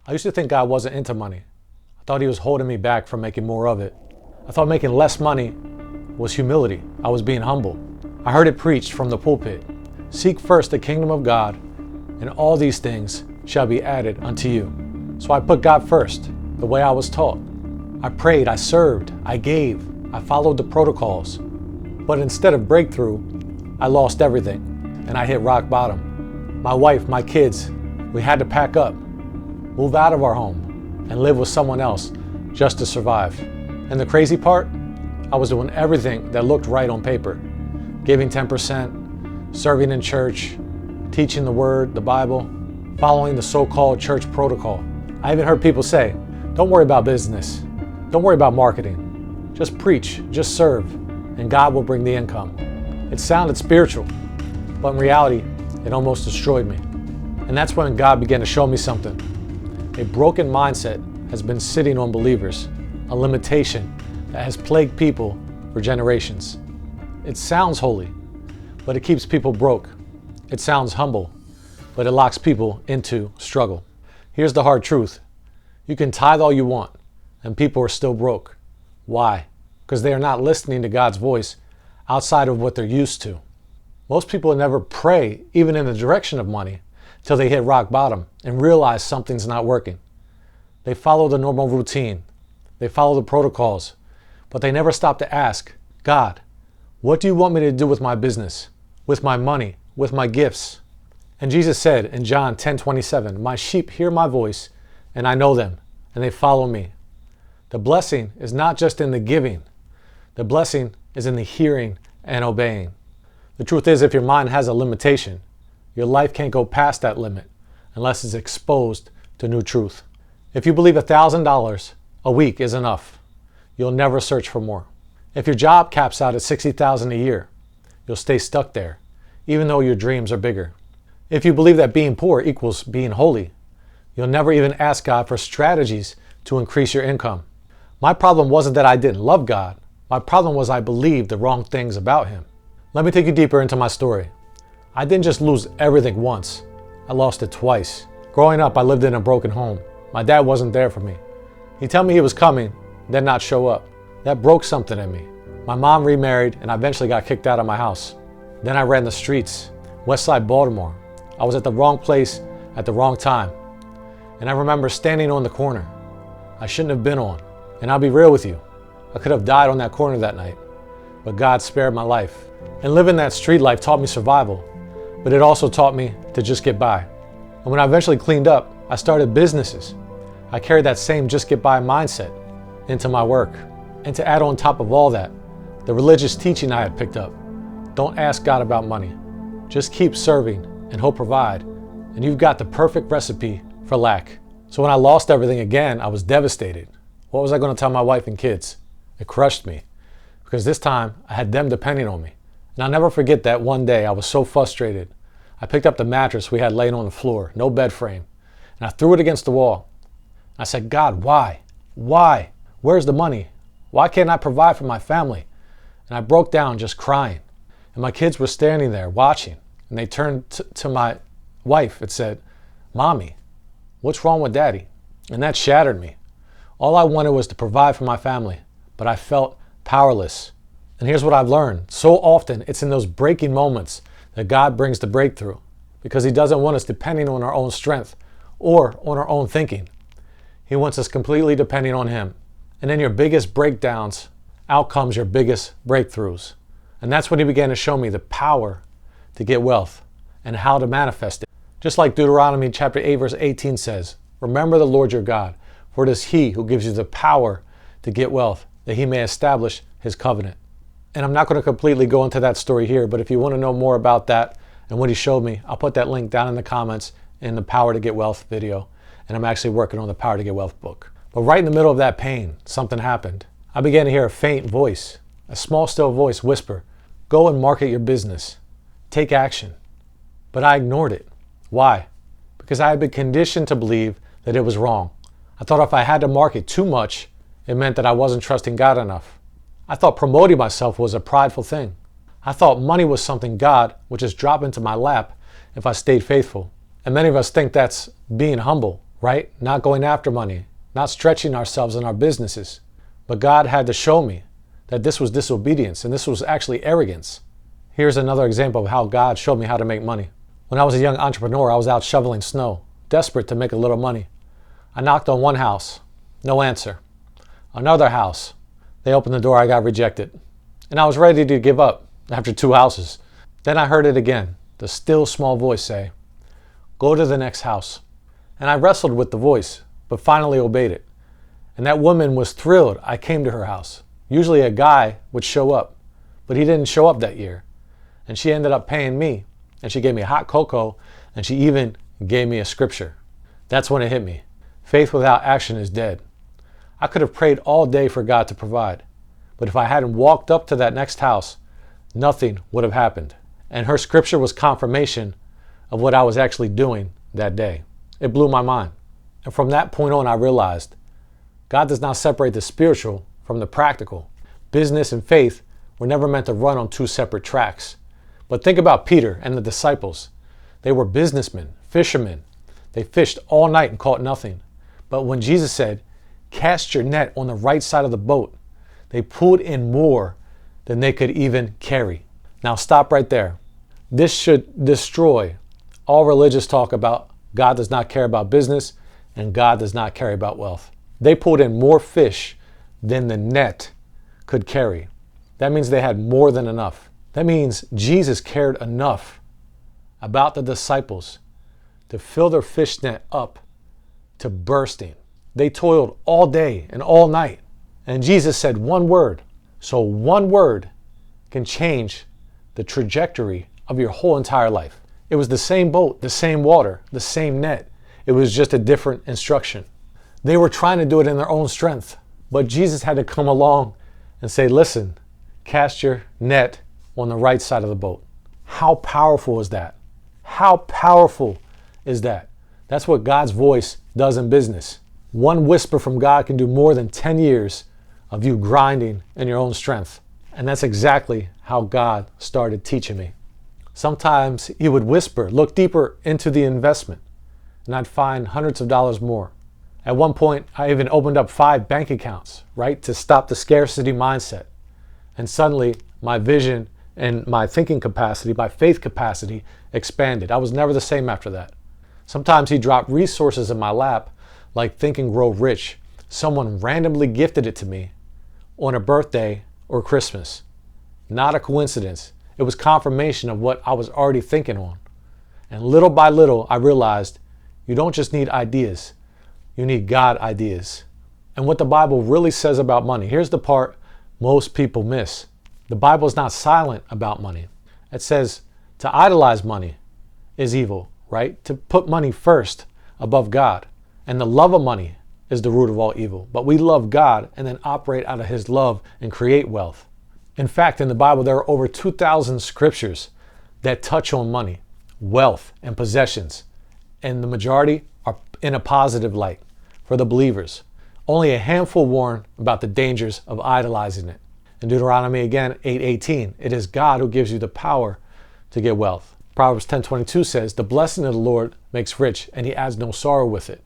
I used to think God wasn't into money. I thought he was holding me back from making more of it. I thought making less money was humility. I was being humble. I heard it preached from the pulpit. Seek first the kingdom of God, and all these things shall be added unto you. So I put God first, the way I was taught. I prayed, I served, I gave, I followed the protocols. But instead of breakthrough, I lost everything, and I hit rock bottom. My wife, my kids, we had to pack up, move out of our home, and live with someone else just to survive. And the crazy part, I was doing everything that looked right on paper. Giving 10%, serving in church, teaching the word, the Bible, following the so-called church protocol. I even heard people say, don't worry about business. Don't worry about marketing. Just preach, just serve, and God will bring the income. It sounded spiritual, but in reality, it almost destroyed me. And that's when God began to show me something. A broken mindset has been sitting on believers, a limitation that has plagued people for generations. It sounds holy, but it keeps people broke. It sounds humble, but it locks people into struggle. Here's the hard truth. You can tithe all you want, and people are still broke. Why? Because they are not listening to God's voice outside of what they're used to. Most people never pray, even in the direction of money, till they hit rock bottom and realize something's not working. They follow the normal routine. They follow the protocols, but they never stop to ask, God, what do you want me to do with my business, with my money, with my gifts? And Jesus said in John 10:27, my sheep hear my voice, and I know them, and they follow me. The blessing is not just in the giving. The blessing is in the hearing and obeying. The truth is, if your mind has a limitation, your life can't go past that limit unless it's exposed to new truth. If you believe $1,000 a week is enough, you'll never search for more. If your job caps out at $60,000 a year, you'll stay stuck there, even though your dreams are bigger. If you believe that being poor equals being holy, you'll never even ask God for strategies to increase your income. My problem wasn't that I didn't love God. My problem was I believed the wrong things about him. Let me take you deeper into my story. I didn't just lose everything once. I lost it twice. Growing up, I lived in a broken home. My dad wasn't there for me. He'd tell me he was coming, then not show up. That broke something in me. My mom remarried, and I eventually got kicked out of my house. Then I ran the streets, Westside Baltimore. I was at the wrong place at the wrong time. And I remember standing on the corner I shouldn't have been on. And I'll be real with you, I could have died on that corner that night, but God spared my life. And living that street life taught me survival, but it also taught me to just get by. And when I eventually cleaned up, I started businesses. I carried that same just get by mindset into my work. And to add on top of all that, the religious teaching I had picked up. Don't ask God about money. Just keep serving and he'll provide. And you've got the perfect recipe for lack. So when I lost everything again, I was devastated. What was I going to tell my wife and kids? It crushed me because this time I had them depending on me. And I'll never forget that one day I was so frustrated. I picked up the mattress we had laying on the floor, no bed frame, and I threw it against the wall. I said, God, why? Why? Where's the money? Why can't I provide for my family? And I broke down just crying. And my kids were standing there watching. And they turned to my wife and said, Mommy, what's wrong with Daddy? And that shattered me. All I wanted was to provide for my family, but I felt powerless. And here's what I've learned. So often it's in those breaking moments that God brings the breakthrough because he doesn't want us depending on our own strength or on our own thinking. He wants us completely depending on him. And in your biggest breakdowns, out comes your biggest breakthroughs. And that's when he began to show me the power to get wealth and how to manifest it. Just like Deuteronomy chapter 8 verse 18 says, remember the Lord your God, for it is he who gives you the power to get wealth, that he may establish his covenant. And I'm not going to completely go into that story here, but if you want to know more about that and what he showed me, I'll put that link down in the comments in the Power to Get Wealth video. And I'm actually working on the Power to Get Wealth book. But right in the middle of that pain, something happened. I began to hear a faint voice, a small still voice whisper, go and market your business. Take action. But I ignored it. Why? Because I had been conditioned to believe that it was wrong. I thought if I had to market too much, it meant that I wasn't trusting God enough. I thought promoting myself was a prideful thing. I thought money was something God would just drop into my lap if I stayed faithful. And many of us think that's being humble right? Not going after money, not stretching ourselves in our businesses. But God had to show me that this was disobedience and this was actually arrogance. Here's another example of how God showed me how to make money. When I was a young entrepreneur, I was out shoveling snow, desperate to make a little money. I knocked on one house, no answer. Another house, they opened the door, I got rejected. And I was ready to give up after 2 houses. Then I heard it again, the still small voice say, "Go to the next house." And I wrestled with the voice, but finally obeyed it. And that woman was thrilled I came to her house. Usually a guy would show up, but he didn't show up that year. And she ended up paying me, and she gave me hot cocoa, and she even gave me a scripture. That's when it hit me. Faith without action is dead. I could have prayed all day for God to provide, but if I hadn't walked up to that next house, nothing would have happened. And her scripture was confirmation of what I was actually doing that day. It blew my mind. And from that point on, I realized God does not separate the spiritual from the practical. Business and faith were never meant to run on 2 separate tracks. But think about Peter and the disciples. They were businessmen, fishermen. They fished all night and caught nothing. But when Jesus said, "Cast your net on the right side of the boat," they pulled in more than they could even carry. Now stop right there. This should destroy all religious talk about God does not care about business and God does not care about wealth. They pulled in more fish than the net could carry. That means they had more than enough. That means Jesus cared enough about the disciples to fill their fish net up to bursting. They toiled all day and all night. And Jesus said one word. So one word can change the trajectory of your whole entire life. It was the same boat, the same water, the same net. It was just a different instruction. They were trying to do it in their own strength. But Jesus had to come along and say, "Listen, cast your net on the right side of the boat." How powerful is that? How powerful is that? That's what God's voice does in business. One whisper from God can do more than 10 years of you grinding in your own strength. And that's exactly how God started teaching me. Sometimes he would whisper, "Look deeper into the investment," and I'd find hundreds of dollars more. At one point, I even opened up 5 bank accounts, right, to stop the scarcity mindset. And suddenly, my vision and my thinking capacity, my faith capacity expanded. I was never the same after that. Sometimes he dropped resources in my lap, like Think and Grow Rich. Someone randomly gifted it to me on a birthday or Christmas. Not a coincidence. It was confirmation of what I was already thinking on. And little by little, I realized you don't just need ideas. You need God ideas. And what the Bible really says about money, here's the part most people miss. The Bible is not silent about money. It says to idolize money is evil, right? To put money first above God. And the love of money is the root of all evil. But we love God and then operate out of his love and create wealth. In fact, in the Bible, there are over 2,000 scriptures that touch on money, wealth, and possessions. And the majority are in a positive light for the believers. Only a handful warn about the dangers of idolizing it. In Deuteronomy again, 8:18, it is God who gives you the power to get wealth. Proverbs 10:22 says, "The blessing of the Lord makes rich, and he adds no sorrow with it."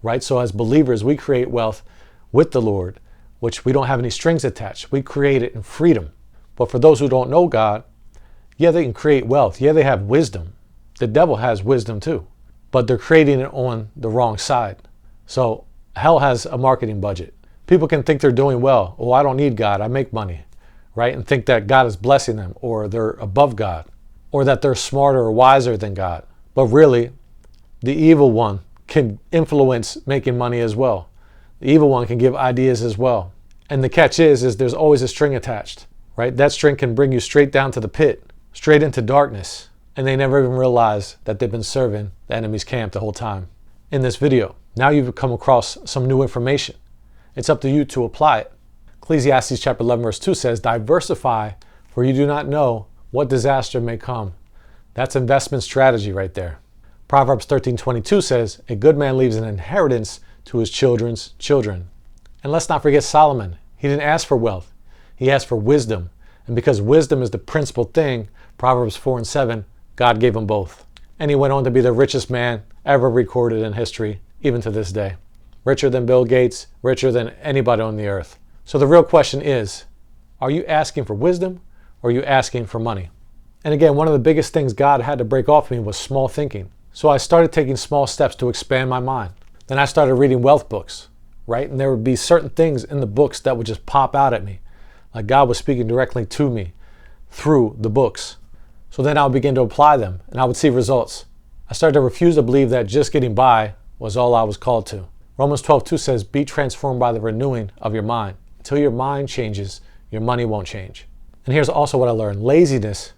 Right? So as believers, we create wealth with the Lord, which we don't have any strings attached. We create it in freedom. But for those who don't know God, yeah, they can create wealth. Yeah, they have wisdom. The devil has wisdom too, but they're creating it on the wrong side. So hell has a marketing budget. People can think they're doing well. Oh, I don't need God. I make money, right? And think that God is blessing them, or they're above God, or that they're smarter or wiser than God. But really, the evil one can influence making money as well. The evil one can give ideas as well. And the catch is there's always a string attached, right? That string can bring you straight down to the pit, straight into darkness. And they never even realize that they've been serving the enemy's camp the whole time. In this video, now you've come across some new information. It's up to you to apply it. Ecclesiastes chapter 11 verse 2 says, "Diversify, for you do not know what disaster may come." That's investment strategy right there. Proverbs 13:22 says, "A good man leaves an inheritance to his children's children." And let's not forget Solomon. He didn't ask for wealth. He asked for wisdom. And because wisdom is the principal thing, Proverbs 4:7, God gave him both. And he went on to be the richest man ever recorded in history. even to this day. Richer than Bill Gates, richer than anybody on the earth. So the real question is, are you asking for wisdom or are you asking for money? And again, one of the biggest things God had to break off me was small thinking. So I started taking small steps to expand my mind. Then I started reading wealth books, right? And there would be certain things in the books that would just pop out at me. Like God was speaking directly to me through the books. So then I would begin to apply them and I would see results. I started to refuse to believe that just getting by was all I was called to. Romans 12:2 says, be transformed by the renewing of your mind. Until your mind changes, your money won't change. And here's also what I learned. Laziness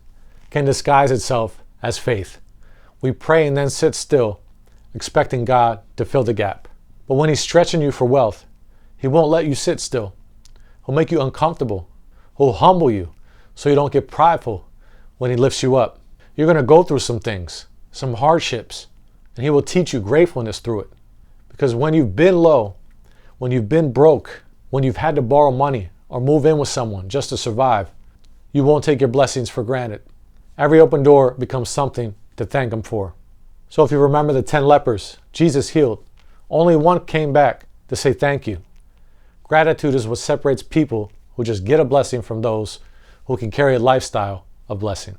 can disguise itself as faith. We pray and then sit still, expecting God to fill the gap. But when he's stretching you for wealth, he won't let you sit still. He'll make you uncomfortable. He'll humble you so you don't get prideful when he lifts you up. You're going to go through some things, some hardships, and he will teach you gratefulness through it. Because when you've been low, when you've been broke, when you've had to borrow money or move in with someone just to survive, you won't take your blessings for granted. Every open door becomes something to thank him for. So if you remember the 10 lepers Jesus healed, only one came back to say thank you. Gratitude is what separates people who just get a blessing from those who can carry a lifestyle of blessing.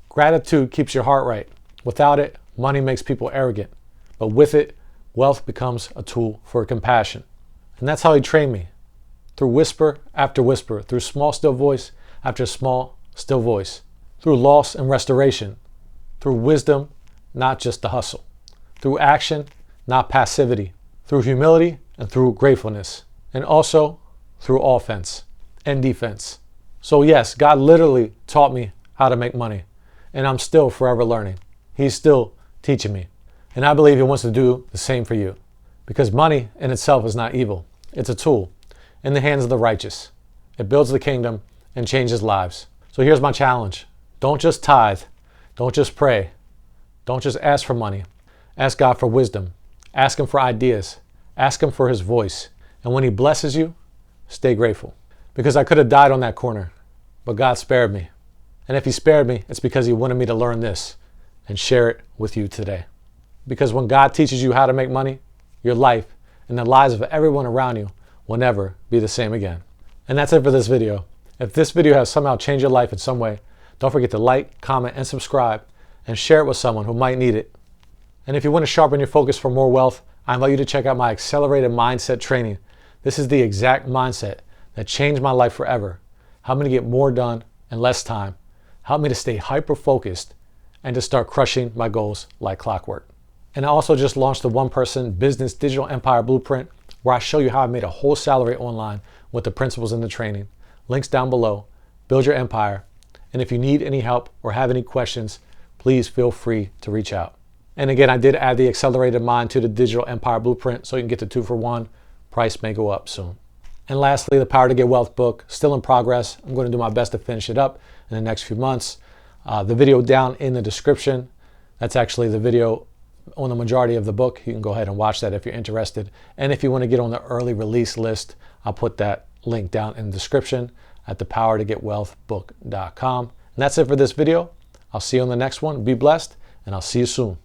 Gratitude keeps your heart right. Without it, money makes people arrogant. But with it, wealth becomes a tool for compassion. And that's how he trained me. Through whisper after whisper, through small still voice after small still voice, through loss and restoration, through wisdom, not just the hustle, through action, not passivity, through humility and through gratefulness, and also through offense and defense. So yes, God literally taught me how to make money, and I'm still forever learning. He's still teaching me. And I believe he wants to do the same for you. Because money in itself is not evil. It's a tool in the hands of the righteous. It builds the kingdom and changes lives. So here's my challenge. Don't just tithe. Don't just pray. Don't just ask for money. Ask God for wisdom. Ask him for ideas. Ask him for his voice. And when he blesses you, stay grateful. Because I could have died on that corner, but God spared me. And if he spared me, it's because he wanted me to learn this and share it with you today. Because when God teaches you how to make money, your life and the lives of everyone around you will never be the same again. And that's it for this video. If this video has somehow changed your life in some way, don't forget to like, comment, and subscribe, and share it with someone who might need it. And if you want to sharpen your focus for more wealth, I invite you to check out my accelerated mindset training. This is the exact mindset that changed my life forever. Helped me to get more done in less time. Helped me to stay hyper-focused and to start crushing my goals like clockwork. And I also just launched the one-person business digital empire blueprint, where I show you how I made a whole salary online with the principles in the training. Links down below. Build your empire. And if you need any help or have any questions, please feel free to reach out. And again, I did add the accelerated mind to the digital empire blueprint, so you can get the 2 for 1. Price may go up soon. And lastly, the Power to Get Wealth book, still in progress. I'm going to do my best to finish it up in the next few months. The video down in the description, that's actually the video on the majority of the book. You can go ahead and watch that if you're interested. And if you want to get on the early release list, I'll put that link down in the description at thepowertogetwealthbook.com. And that's it for this video. I'll see you on the next one. Be blessed, and I'll see you soon.